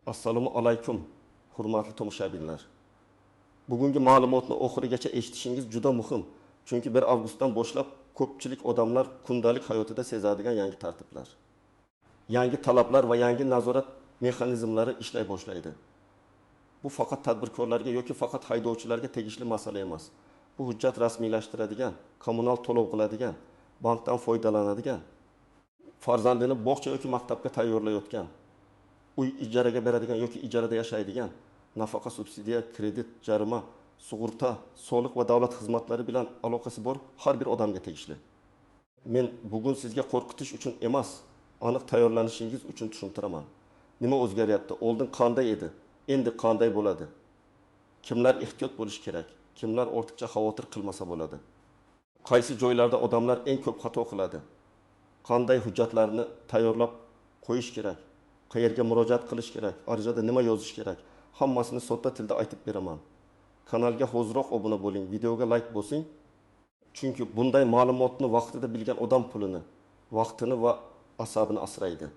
Assalomu alaykum, hurmatli tomoshabinlar. Bugungi ma'lumotni oxirigacha eshitishingiz juda muhim. Chunki 1 avgustdan boshlab ko'pchilik odamlar kundalik hayotida sezadigan yangi tartiblar, yangi talablar va yangi nazorat mexanizmlari ishlay boshlaydi. Bu faqat tadbirkorlarga yoki faqat haydovchilarga tegishli masala emas. Bu hujjat rasmiylashtiradigan, kommunal to'lov qiladigan, bankdan foydalanadigan, farzandini bog'cha yoki maktabga tayyorlayotgan, uy ijaraga beradigan yoki ijarada yashaydigan, nafaqa, subsidiya, kredit, jarima, sug'urta, soliq va davlat xizmatlari bilan aloqasi bor har bir odamga tegishli. Men bugun sizga qo'rqitish uchun emas, aniq tayyorlanishingiz uchun tushuntiraman. Nima o'zgaryapti? Oldin qanday edi? Endi qanday bo'ladi? Kimlar ehtiyot bo'lish kerak? Kimlar ortiqcha xavotir qilmasa bo'ladi? Qaysi joylarda odamlar eng ko'p xato qiladi? Qanday hujjatlarni tayyorlab qo'yish kerak? Qayerga murojaat qilish kerak? Arizada nima yozish kerak? Hammasini sodda tilda aytib beraman. Kanalga hoziroq obuna bo'ling, videoga like bosing. Chunki bunday ma'lumotni vaqtida bilgan odam pulini, vaqtini va asabini asraydi.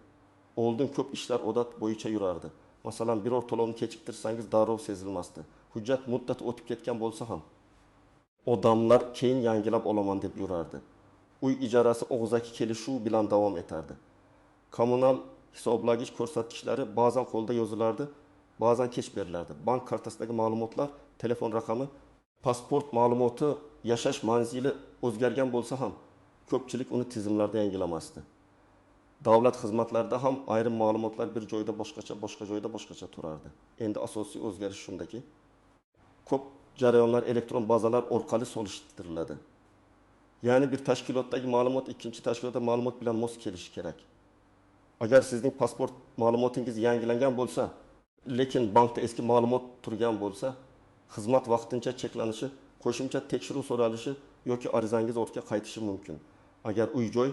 Oldin ko'p ishlar odat bo'yicha yurardi. Masalan, biror to'lovni kechiktirsangiz darrov sezilmasdi. Hujjat muddati o'tib ketgan bo'lsa ham odamlar keyin yangilab olaman deb yurardi. Uy ijarasi og'zaki kelishuv bilan davom etardi. Kommunal hisoblagich ko'rsatkichlari ba'zan qo'lda yozilardi, ba'zan kech berilardi. Bank kartasidagi ma'lumotlar, telefon raqami, pasport ma'lumoti, yashash manzili o'zgargan bo'lsa ham ko'pchilik uni tizimlarda yangilamasdi. Davlat xizmatlarida ham ayrim ma'lumotlar bir joyda boshqacha, boshqa joyda boshqacha turardi. Endi asosiy o'zgarish shundaki, ko'p jarayonlar elektron bazalar orqali solishtiriladi. Ya'ni bir tashkilotdagi ma'lumot ikkinchi tashkilotdagi ma'lumot bilan mos kelishi kerak. Agar sizning pasport ma'lumotingiz yangilangan bo'lsa, lekin bankda eski ma'lumot turgan bo'lsa, xizmat vaqtincha cheklanishi, qo'shimcha tekshiruv so'ralishi yoki arizangiz ortga qaytishi mumkin. Agar uy-joy,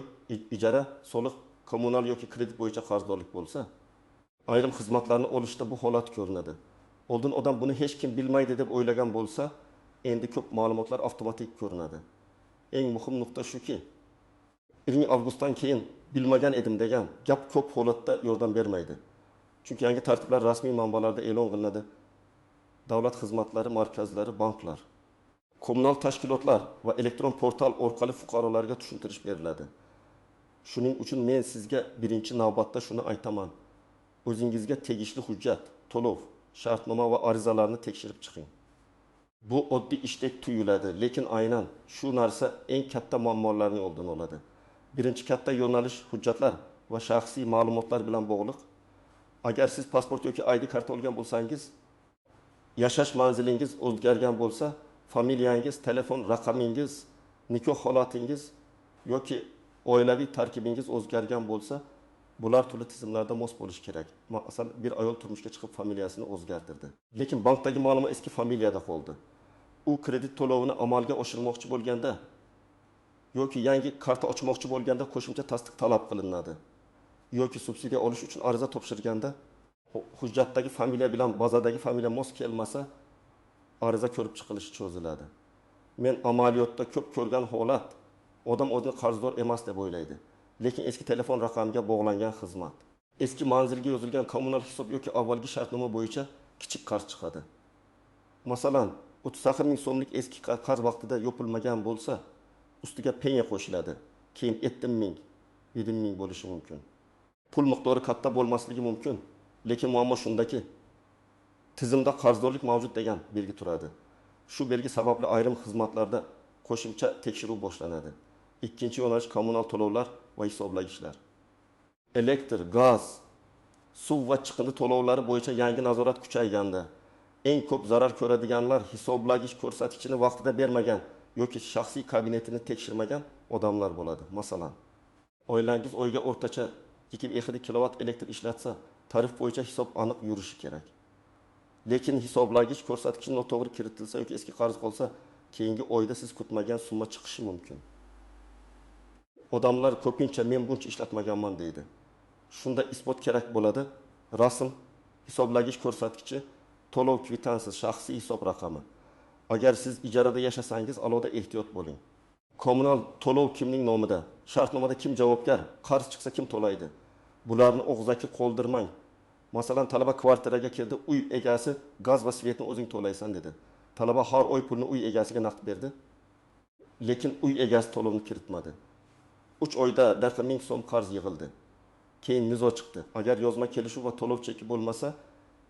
ijara, soliq, kommunal yoki kredit bo'yicha qarzdorlik bo'lsa, ayrim xizmatlarni olishda bu holat ko'rinadi. Oldin odam buni hech kim bilmaydi deb o'ylagan bo'lsa, endi ko'p ma'lumotlar avtomatik ko'rinadi. Eng muhim nuqta shuki, 1 avgustdan keyin bilmagan edim degan gap ko'p holatda yordam bermaydi. Chunki yangi tartiblar rasmiy manbalarda e'lon qilinadi. Davlat xizmatlari markazlari, banklar, kommunal tashkilotlar va elektron portal orqali fuqarolarga tushuntirish beriladi. Shuning uchun men sizga birinchi navbatda shuni aytaman. O'zingizga tegishli hujjat, to'lov, shartnoma va arizalarni tekshirib chiqing. Bu oddiy ishdek tuyuladi, lekin aynan shu narsa eng katta muammolarning oldini oladi. Birinchi katta yo'nalish hujjatlar va shaxsiy ma'lumotlar bilan bog'liq. Agar siz pasport yoki ID karta olgan bo'lsangiz, yashash manzilingiz o'zgargan bo'lsa, familiyangiz, telefon raqamingiz, nikoh holatingiz yoki oilaviy tarkibingiz o'zgargan bo'lsa, bular turli tizimlarda mos bo'lishi kerak. Masalan, bir ayol turmushga chiqib familiyasini o'zgartirdi. Lekin bankdagi ma'lumot eski familiyada qoldi. U kredit to'lovini amalga oshirmoqchi bo'lganda yoki yangi karta ochmoqchi bo'lganda qo'shimcha tasdiq talab qilinadi. Yoki subsidiya olish uchun ariza topshirganda hujjatdagi familiya bilan bazadagi familiya mos kelmasa, ariza ko'rib chiqilishi cho'ziladi. Men amaliyotda ko'p ko'rgan holat, odam o'zini qarzdor emas deb o'ylaydi. Lekin eski telefon raqamiga bog'langan xizmat, eski manzilga yozilgan kommunal hisob yoki avvalgi shartnoma bo'yicha kichik qarz chiqadi. Masalan, 30 ming so'mlik eski qarz vaqtida yopilmagan bo'lsa, ustiga penya qo'shiladi. Keyin 7 ming, 7 ming bo'lishi mumkin. Pul miqdori katta bo'lmasligi mumkin, lekin muammo shundaki, tizimda qarzdorlik mavjud degan belgi turadi. Shu belgi sababli ayrim xizmatlarda qo'shimcha tekshiruv boshlanadi. Ikkinchi yo'nalish kommunal to'lovlar va hisoblagichlar. Elektr, gaz, suv va chiqindi to'lovlari bo'yicha yangi nazorat kuchayganda, eng ko'p zarar ko'radiganlar hisoblagich ko'rsatkichini vaqtida bermagan yoki shaxsiy kabinetini tekshirmagan odamlar bo'ladi. Masalan, oilangiz oyga o'rtacha 22 kilovat elektr ishlatsa, tarif bo'yicha hisob aniq yurishi kerak. Lekin hisoblagich ko'rsatkichi noto'g'ri kiritilsa yoki eski qarz qolsa, keyingi oyda siz kutmagan summa chiqishi mumkin. Odamlar ko'pincha men buncha ishlatmaganman deydi. Shunda isbot kerak bo'ladi. Rasm, hisoblagich ko'rsatkichi, to'lov kvitansiya, shaxsiy hisob raqami. Agar siz ijarada yashasangiz, alohida ehtiyot bo'ling. Kommunal to'lov kimning nomida? Shartnomada kim javobgar? Qarz chiqsa kim to'laydi? Bularni og'zaki qoldirmang. Masalan, talaba kvartiraga kirdi, uy egasi gaz va svetni o'zing to'laysan dedi. Talaba har oy pulni uy egasiga naqd berdi, lekin uy egasi to'lovni kiritmadi. 3 oyda darqa 1000 so'm qarz yig'ildi. Keyin nizo chiqdi. Agar yozma kelishuv va to'lov cheki bo'lmasa,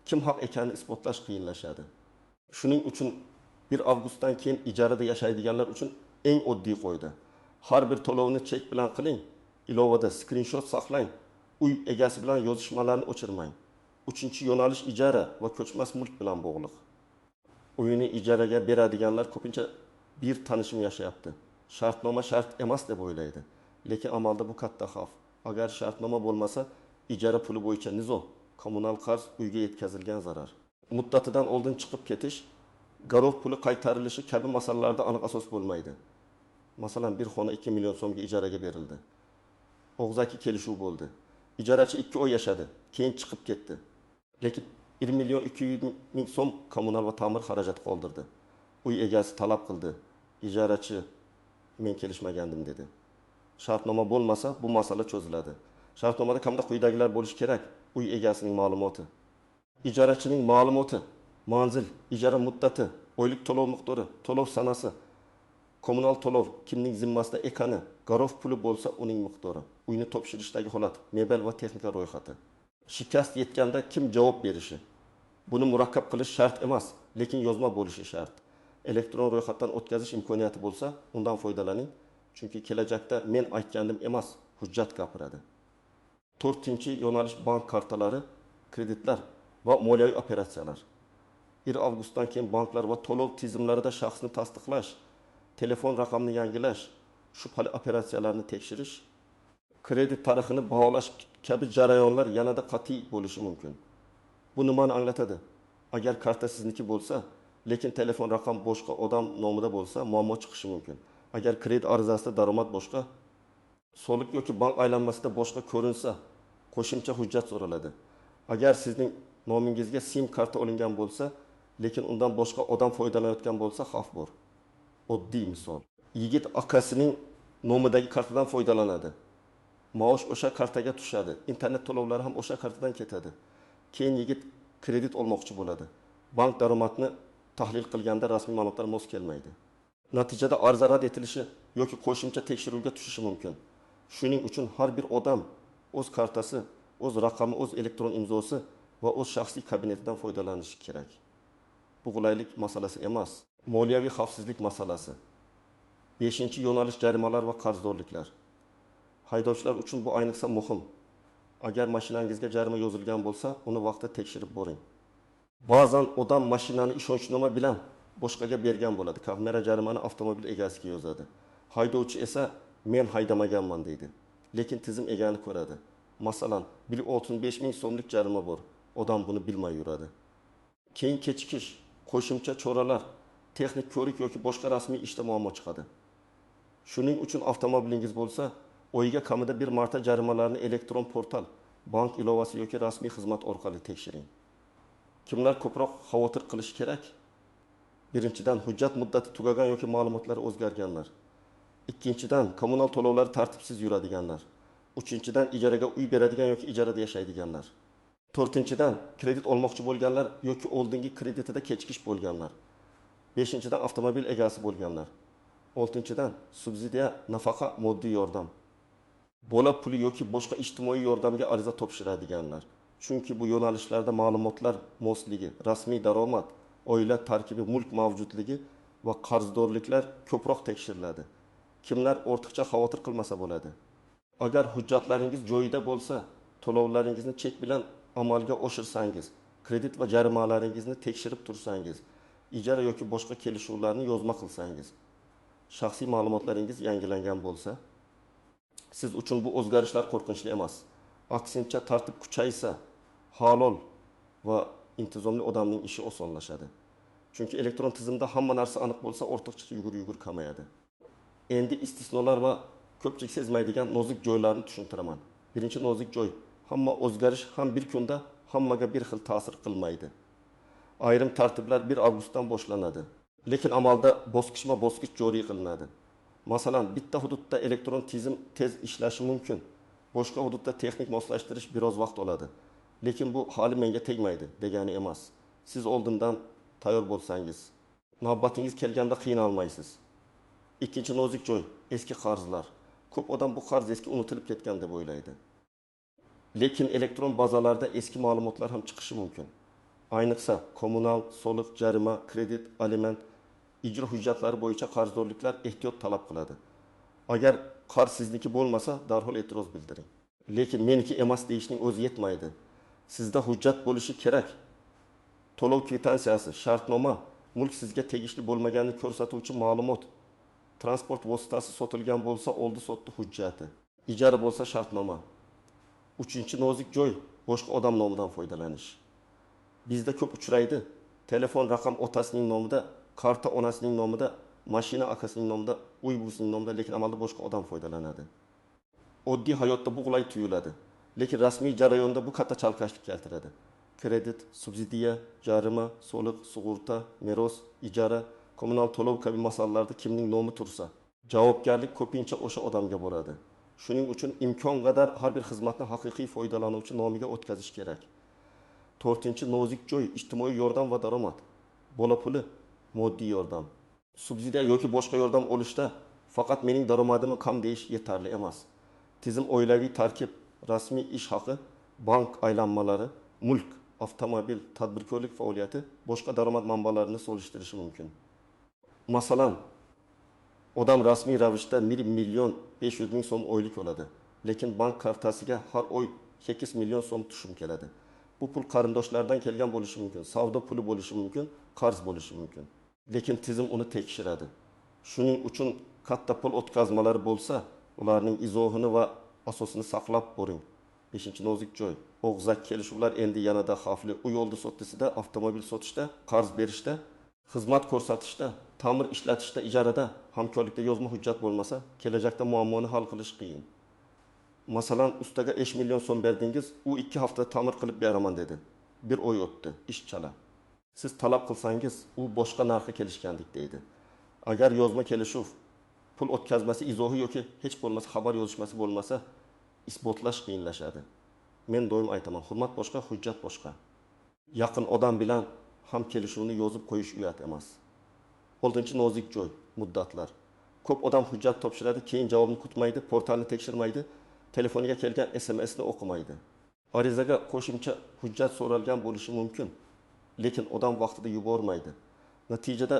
kim haq ekanini isbotlash qiyinlashadi. Shuning uchun 1 avgustdan keyin ijarada yashaydiganlar uchun eng oddiy qo'ydi. Har bir to'lovni chek bilan qiling, ilovada skrinshot saqlang, uy egasi bilan yozishmalarni o'chirmang. 3-yo'nalish ijara va ko'chmas mulk bilan bog'liq. Uyini ijaraga beradiganlar ko'pincha bir tanishim yashayapti. Shartnoma shart emas deb o'ylaydi. Lekin amalda bu katta xavf. Agar shartnoma bo'lmasa, ijara puli bo'yicha nizo, kommunal qarz, uyga yetkazilgan zarar. Muddatidan oldin chiqib ketish, garov puli qaytarilishi kabi masalalarda aniq asos bo'lmaydi. Masalan, bir xona 2 million so'mga ijaraga berildi. Og'zaki kelishuv bo'ldi. Ijarachi 2 oy yashadi, keyin chiqib ketdi. Lekin 1 million 200 ming so'm kommunal va ta'mir xarajati qoldirdi. Uy egasi talab qildi. Ijarachi men kelishmagandim dedi. Shartnoma bo'lmasa bu masala cho'ziladi. Shartnomada kamida quyidagilar bo'lishi kerak: uy egasining ma'lumoti, ijarachining ma'lumoti, manzil, ijara muddati, oylik to'lov miqdori, to'lov sanasi, kommunal to'lov kimning zimmasida ekani, garov puli bo'lsa uning miqdori, uyni topshirishdagi holat, mebel va texnika ro'yxati. Shikast yetganda kim javob berishi. Buni murakkab qilish shart emas, lekin yozma bo'lishi shart. Elektron ro'yxatdan o'tkazish imkoniyati bo'lsa, undan foydalaning. Chunki kelajakda men aytgandim emas, hujjat gapiradi. 4-yo'nalish bank kartalari, kreditlar va moliyaviy operatsiyalar. 1 avgustdan keyin banklar va to'lov tizimlarida shaxsni tasdiqlash, telefon raqamini yangilash, shubhali operatsiyalarni tekshirish, kredit tarixini baholash kabi jarayonlar yanada qat'iy bo'lishi mumkin. Bu nimani anglatadi? Agar karta sizniki bo'lsa, lekin telefon raqam boshqa odam nomida bo'lsa, muammo chiqishi mumkin. Agar kredit arizasida daromad boshqa, soliq yoki bank aylanmasida boshqa ko'rinsa, qo'shimcha hujjat so'raladi. Agar sizning nomingizga SIM karta olingan bo'lsa, lekin undan boshqa odam foydalanayotgan bo'lsa, xavf bor. Oddiy misol. Yigit akasining nomidagi kartadan foydalanadi. Maosh o'sha kartaga tushadi. Internet to'lovlari ham o'sha kartadan ketadi. Keyin yigit kredit olmoqchi bo'ladi. Bank daromadni tahlil qilganda rasmiy ma'lumotlar mos kelmaydi. Natijada arza rad etilishi yoki qo'shimcha tekshiruvga tushishi mumkin. Shuning uchun har bir odam o'z kartasi, o'z raqami, o'z elektron imzosi va o'z shaxsiy kabinetidan foydalanishi kerak. Bu qulaylik masalasi emas, moliyaviy xavfsizlik masalasi. 5-yo'nalish jarimalar va qarzdorliklar. Haydovchilar uchun bu ayniqsa muhim. Agar mashinangizga jarima yozilgan bo'lsa, uni vaqtida tekshirib boring. Ba'zan odam mashinani ishonchnoma bilan boshqaga bergan bo'ladi. Kamera jarimani avtomobil egasiga yozadi. Haydovchi esa men haydamaganman deydi. Lekin tizim egani ko'radi. Masalan, 165 ming so'mlik jarima bor. Odam buni bilmay yuradi. Keyin kechikish, qo'shimcha choralar, texnik ko'rik yoki boshqa rasmiy ishda muammo chiqadi. Shuning uchun avtomobilingiz bo'lsa, oyiga kamida bir marta jarimalarni elektron portal, bank ilovasi yoki rasmiy xizmat orqali tekshiring. Kimlar ko'proq xavotir qilish kerak? Birinchidan, hujjat muddati tugagan yoki ma'lumotlar o'zgarganlar. Ikkinchidan, kommunal to'lovlar tartibsiz yuradiganlar. Uchinchidan, ijaraga uy beradigan yoki ijarada yashaydiganlar. To'rtinchidan, kredit olmoqchi bo'lganlar yoki oldingi kreditida kechikish bo'lganlar. Beshinchidan, avtomobil egasi bo'lganlar. Oltinchidan, subsidiya, nafaqa, moddiy yordam. Bola puli yoki boshqa ijtimoiy yordamga ariza topshiradiganlar. Chunki bu yo'nalishlarda ma'lumotlar mosligi, rasmiy daromad, oila tarkibi, mulk mavjudligi va qarzdorliklar ko'proq tekshiriladi. Kimlar ortiqcha xavotir qilmasa bo'ladi. Agar hujjatlaringiz joyida bo'lsa, to'lovlaringizni chek bilan amalga oshirsangiz, kredit va jarimalaringizni tekshirib tursangiz, ijara yoki boshqa kelishuvlarni yozma qilsangiz, shaxsiy ma'lumotlaringiz yangilangan bo'lsa, siz uchun bu o'zgarishlar qo'rqinchli emas. Aksincha, tartib kuchaysa, halol va intizomli odamning ishi osonlashadi. Chunki elektron tizimda hamma narsa aniq bo'lsa, ortiqcha yugur kamayadi. Endi istisnolar va ko'pchilik sezmaydigan nozik joylarni tushuntiraman. Birinchi nozik joy: hamma o'zgarish ham bir kunda hammaga bir xil ta'sir qilmaydi. Ayrim tartiblar 1 avgustdan boshlanadi, lekin amalda bosqichma-bosqich joriy qilinadi. Masalan, bitta hududda elektron tizim tez ishlashi mumkin. Boshqa hududda texnik moslashtirish biroz vaqt oladi. Lekin bu hali menga tegmaydi degani emas. Siz oldindan tayyor bo'lsangiz, navbatingiz kelganda qiynalmaysiz. Ikkinchi nozik joy, eski qarzlar. Ko'p odam bu qarz eski unutilib ketgan deb o'ylaydi. Lekin elektron bazalarda eski ma'lumotlar ham chiqishi mumkin. Ayniqsa kommunal, soliq, jarima, kredit, aliment, ijro hujjatlari bo'yicha qarzdorliklar ehtiyot talab qiladi. Agar qarz sizniki bo'lmasa, darhol e'tiroz bildiring. Lekin meniki emas deyishning o'zi yetmaydi. Sizda hujjat bo'lishi kerak. To'lov kvitansiyasi, shartnoma, mulk sizga tegishli bo'lmaganini ko'rsatuvchi ma'lumot. Transport vositasi sotilgan bo'lsa, oldi sotdi hujjati. Ijara bo'lsa shartnoma. Uchinchi nozik joy, boshqa odam nomidan foydalanish. Bizda ko'p uchraydi. Telefon raqam otasining nomida, karta onasining nomida, mashina akasining nomida, uy buvisining nomida, lekin amalda boshqa odam foydalanadi. Oddiy hayotda bu qulay tuyuladi, lekin rasmiy jarayonda bu katta chalkashlik keltiradi. Kredit, subsidiya, jarima, soliq, sug'urta, meros, ijara, kommunal to'lov kabi masalalarda kimning nomi tursa, javobgarlik ko'pincha o'sha odamga bo'ladi. Shuning uchun imkon qadar har bir xizmatni haqiqiy foydalanuvchi nomiga o'tkazish kerak. 4-chi nozik joy, ijtimoiy yordam va daromad. Bola puli, moddiy yordam. Subsidiya yoki boshqa yordam olishda faqat mening daromadimni kam deyish yetarli emas. Tizim oilaviy tarkib, rasmiy ish haqi, bank aylanmalari, mulk, avtomobil, tadbirkorlik faoliyati boshqa daromad manbalarini solishtirishi mumkin. Masalan, odam rasmiy ravishda 1 million 500 ming so'm oylik oladi, lekin bank kartasiga har oy 8 million so'm tushum keladi. Bu pul qarindoshlardan kelgan bo'lishi mumkin, savdo puli bo'lishi mumkin, qarz bo'lishi mumkin. Lekin tizim uni tekshiradi. Shuning uchun katta pul o'tkazmalari bo'lsa, ularning izohini va asosini saqlab boring. 5-chi nozik joy. Og'zak kelishuvlar endi yanada xavfli. Uy oldi sottisida, avtomobil sotishda, qarz berishda, xizmat ko'rsatishda, ta'mir ishlatishda, ijarada, hamkorlikda yozma hujjat bo'lmasa, kelajakda muammoni hal qilish qiyin. Masalan, ustaga 5 million so'm berdingiz, u 2 haftada ta'mir qilib beraman dedi. 1 oy o'tdi, ish chala. Siz talab qilsangiz, u boshqa narxga kelishgandik deydi. Agar yozma kelishuv, pul o'tkazmasi izohi yoki hech bo'lmasa xabar yozishmasi bo'lmasa, isbotlash qiyinlashadi. Men doim aytaman, hurmat boshqa, hujjat boshqa. Yaqin odam bilan ham kelishuvni yozib qo'yish uyat emas. 6-chi nozik joy, muddatlar. Ko'p odam hujjat topshiradi, keyin javobni kutmaydi, portalni tekshirmaydi, telefoniga kelgan SMSni o'qimaydi. Arizaga qo'shimcha hujjat so'ralgan bo'lishi mumkin, lekin odam vaqtida yubormaydi. Natijada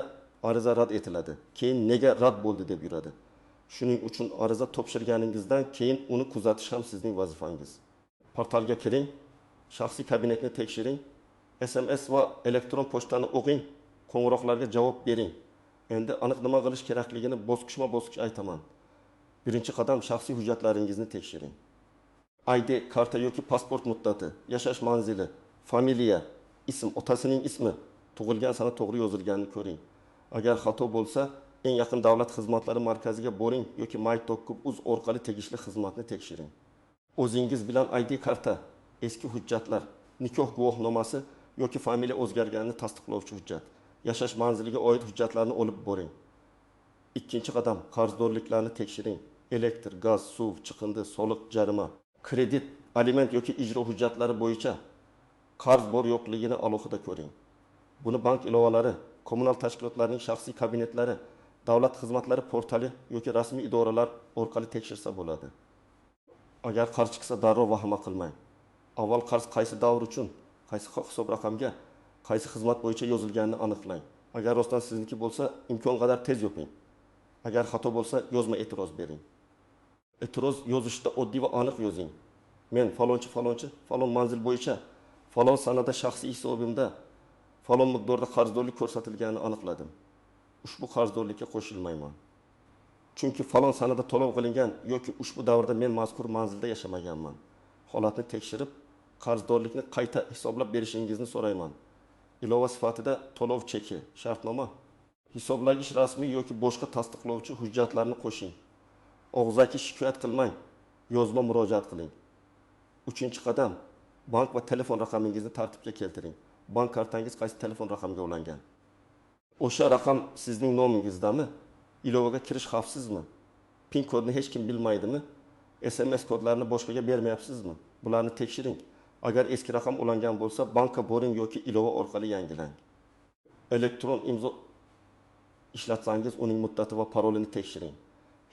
ariza rad etiladi. Keyin nega rad bo'ldi deb yuradi. Shuning uchun ariza topshirganingizdan keyin uni kuzatish ham sizning vazifangiz. Portalga kiring, shaxsiy kabinetni tekshiring, SMS va elektron pochtani o'qing, qo'ng'iroqlarga javob bering. Endi aniq nima qilish kerakligini bosqichma-bosqich aytaman. Birinchi qadam, shaxsiy hujjatlaringizni tekshiring. ID, karta yoki pasport muddati, yashash manzili, familiya, ism, otasining ismi, tug'ilgan sana to'g'ri yozilganini ko'ring. Agar xato bo'lsa, eng yaqin davlat xizmatlari markaziga boring yoki mytok.uz orqali tegishli xizmatni tekshiring. O'zingiz bilan ID karta, eski hujjatlar, nikoh guvohnomasi yoki familiya o'zgarganini tasdiqlovchi hujjat, yashash manziliga oid hujjatlarni olib boring. Ikkinchi qadam, qarzdorliklarni tekshiring. Elektr, gaz, suv, chiqindi, soliq, jarima, kredit, aliment yoki ijro hujjatlari bo'yicha qarz bor yo'qligini alohida ko'ring. Buni bank ilovalari, kommunal tashkilotlarning shaxsiy kabinetlari, davlat xizmatlari portali yoki rasmiy idoralar orqali tekshirsa bo'ladi. Agar qarz chiqsa, darrov vahima qilmang. Avval qarz qaysi davr uchun, qaysi hisob raqamga, qaysi xizmat bo'yicha yozilganini aniqlang. Agar rostdan sizniki bo'lsa, imkon qadar tez yoping. Agar xato bo'lsa, yozma e'tiroz bering. E'tiroz yozishda oddiy va aniq yozing. Men falonchi, falon manzil bo'yicha, falon sanada shaxsiy hisobimda falon miqdorda qarzdorlik ko'rsatilganini aniqladim. Ushbu qarzdorlikka qo'shilmayman. Chunki falon sanada to'lov qilingan yoki ushbu davrda men mazkur manzilda yashamaganman. Holatni tekshirib, qarzdorlikni qayta hisoblab berishingizni so'rayman. Ilova sifatida to'lov cheki, shartnoma, hisoblagich rasmiy yoki boshqa tasdiqlovchi hujjatlarni qo'shing. Og'zaki shikoyat qilmang, yozma murojaat qiling. 3-chi qadam, bank va telefon raqamingizni tartibga keltiring. Bank kartangiz qaysi telefon raqamga ulangan? O'sha raqam sizning nomingizdami? Ilovaga kirish xavfsizmi? PIN kodni hech kim bilmaydimi? SMS kodlarini boshqaga bermayapsizmi? Bularni tekshiring. Agar eski raqam ulangan bo'lsa, bankka boring yoki ilova orqali yangilang. Elektron imzo ishlatsangiz, uning muddati va parolini tekshiring.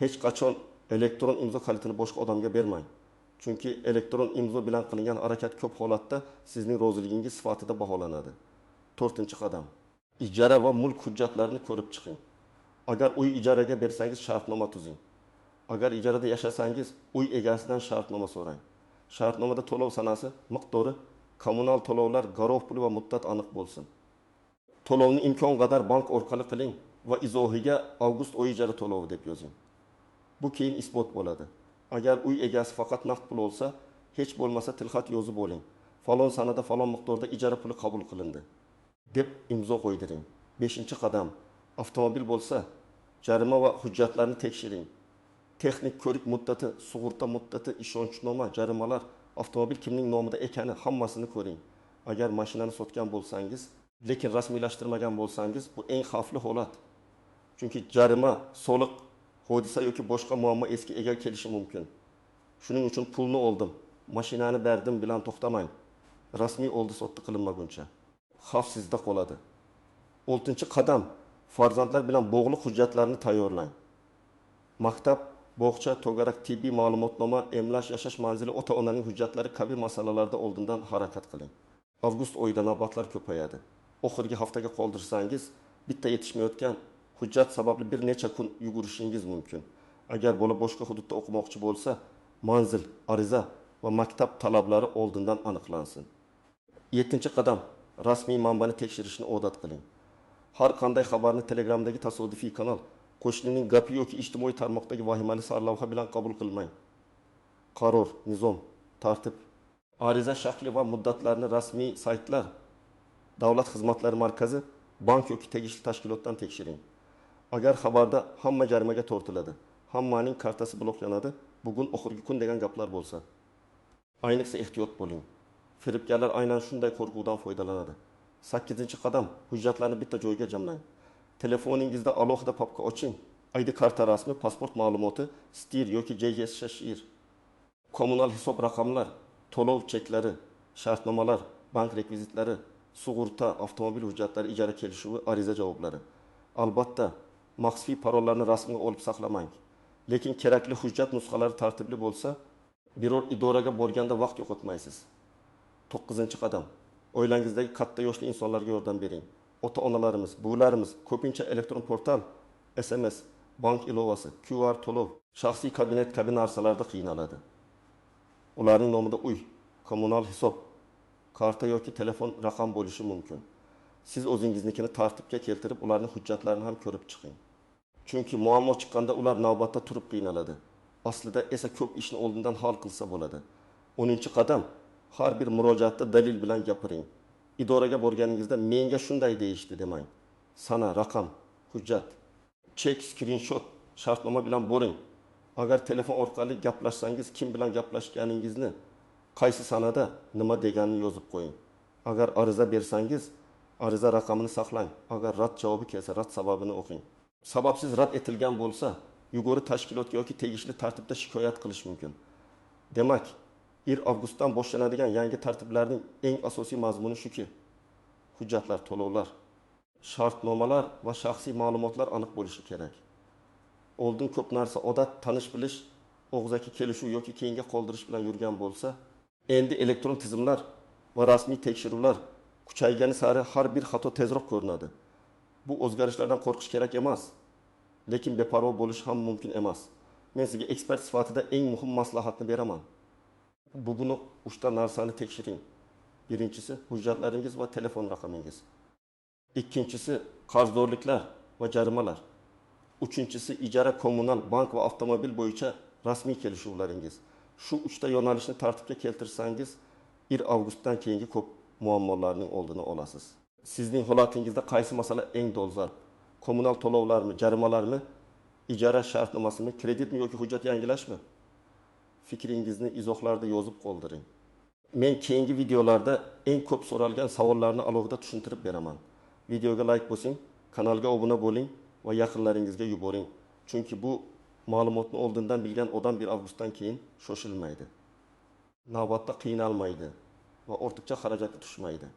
Hech qachon elektron imzo kalitini boshqa odamga bermang. Chunki elektron imzo bilan qilingan harakat ko'p holatda sizning roziligingiz sifatida baholanadi. 4-qadam. Ijara va mulk hujjatlarini ko'rib chiqing. Agar uy ijaraga bersangiz, shartnoma tuzing. Agar ijarada yashasangiz, uy egasidan shartnoma so'rang. Shartnomada to'lov sanasi, miqdori, kommunal to'lovlar, garov puli va muddat aniq bo'lsin. To'lovni imkon qadar bank orqali qiling va izohiga avgust oyi ijara to'lovi deb yozing. Bu keyin isbot bo'ladi. Agar uy egasi faqat naqd pul olsa, hech bo'lmasa tilxat yozib oling. Falon sanada falon miqdorda ijara puli qabul qilindi deb imzo qo'ydiring. 5-qadam. Avtomobil bo'lsa, jarima va hujjatlarni tekshiring. Texnik ko'rik muddati, sug'urta muddati, ishonchnoma, jarimalar, avtomobil kimning nomida ekani hammasini ko'ring. Agar mashinani sotgan bo'lsangiz, lekin rasmiylashtirmagan bo'lsangiz, bu eng xavfli holat. Chunki jarima, soliq, hodisa yoki boshqa muammo eski ega kelishi mumkin. Shuning uchun pulni oldim, mashinani berdim bilan to'xtamang. Rasmiy oldi-sotdi qilinmaguncha xavf sizda qoladi. 6-qadam. Farzandlar bilan bog'liq hujjatlarni tayyorlang. Maktab, bog'cha, to'garak, tibbiy ma'lumotnoma, emlash, yashash manzili, ota-onaning hujjatlari kabi masalalarda oldindan harakat qiling. Avgust oyida navbatlar ko'payadi. Oxirgi haftaga qoldirsangiz, bitta yetishmayotgan hujjat sababli bir necha kun yugurishingiz mumkin. Agar bola boshqa hududda o'qimoqchi bo'lsa, manzil, ariza va maktab talablari oldindan aniqlansin. 7-qadam. Rasmiy manbani tekshirishni odat qiling. Har qanday xabarni Telegramdagi tasodifiy kanal, qo'shnining gapi yoki ijtimoiy tarmoqdagi vahimali sarlavha bilan qabul qilmang. Qaror, nizom, tartib, ariza shakli va muddatlarini rasmiy saytlar, Davlat xizmatlari markazi, bank yoki tegishli tashkilotdan tekshiring. Agar xabarda hamma jarimaga tortiladi, hammaning kartasi bloklanadi, bugun oxirgi kun degan gaplar bo'lsa, ayniqsa ehtiyot bo'ling. Firibgarlar aynan shunday qo'rquvdan foydalanadi. 8-qadam. Hujjatlarni bitta joyga jamlang. Telefoningizda alohida papka oching. ID karta rasmi, pasport ma'lumoti, STIR yoki JSSHIR, kommunal hisob raqamlar, to'lov cheklari, shartnomalar, bank rekvizitlari, sug'urta, avtomobil hujjatlari, ijara kelishuvi, ariza javoblari. Albatta, maxfiy parollarni rasmga olib saqlamang. Lekin kerakli hujjat nusxalari tartibli bo'lsa, biror idoraga borganda vaqt yo'qotmaysiz. 9-qadam. Oilangizdagi katta yoshli insonlarga yordam bering. Ota-onalarimiz, buvilarimiz ko'pincha elektron portal, SMS, bank ilovasi, QR to'lov, shaxsiy kabinet kabi narsalarda qiynaladi. Ularning nomida uy, kommunal hisob, karta yoki telefon raqam bo'lishi mumkin. Siz o'zingiznikini tartibga keltirib, ularning hujjatlarini ham ko'rib chiqing. Chunki muammo chiqqanda ular navbatda turib qiynaladi. Aslida esa ko'p ishni oldindan hal qilsa bo'ladi. 10-qadam. Har bir murojaatda dalil bilan gapiring. Idoraga borganingizda menga shunday deyishdi demang. Sana, raqam, hujjat, chek, screenshot, shartnoma bilan boring. Agar telefon orqali gaplashsangiz, kim bilan gaplashganingizni, qaysi sanada nima deganini yozib qo'ying. Agar ariza bersangiz, ariza raqamini saqlang. Agar rad javobi kelsa, rad sababini o'qing. Sababsiz rad etilgan bo'lsa, yug'ori tashkilotga yoki tegishli tartibda shikoyat qilish mumkin. Demak, 1 avgustdan boshlanadigan yangi tartiblarning eng asosiy mazmuni shuki: hujjatlar, to'lovlar, shartnomalar va shaxsiy ma'lumotlar aniq bo'lishi kerak. Oldin ko'p narsa odat, tanish bilish, og'zaki kelishuv yoki keyinga qoldirish bilan yurgan bo'lsa, endi elektron tizimlar va rasmiy tekshiruvlar kuchaygani sari har bir xato tezroq ko'rinadi. Bu o'zgarishlardan qo'rqish kerak emas, lekin beparvo bo'lish ham mumkin emas. Men sizga ekspert sifatida eng muhim maslahatni beraman. Bugun 3 ta narsani tekshiring. Birinchisi hujjatlaringiz va telefon raqamingiz. Ikkinchisi qarzdorliklar va jarimalar. Uchinchisi ijara, kommunal, bank va avtomobil bo'yicha rasmiy kelishuvlaringiz. Shu 3 ta yo'nalishni tartibga keltirsangiz, 1 avgustdan keyingi ko'p muammolarning oldini olasiz. Sizning holatingizda qaysi masala eng dolzarb? Kommunal to'lovlarmi, jarimalarmi, ijara shartnomasimi, kreditmi yoki hujjat yangilashmi? Fikringizni izohlarda yozib qoldiring. Men keyingi videolarda eng ko'p so'ralgan savollarni alohida tushuntirib beraman. Videoga like bosing, kanalga obuna bo'ling va yaqinlaringizga yuboring. Chunki bu ma'lumotni oldindan bilgan odam 1 avgustdan keyin shoshilmaydi. Navbatda qiynalmaydi va ortiqcha xarajatga tushmaydi.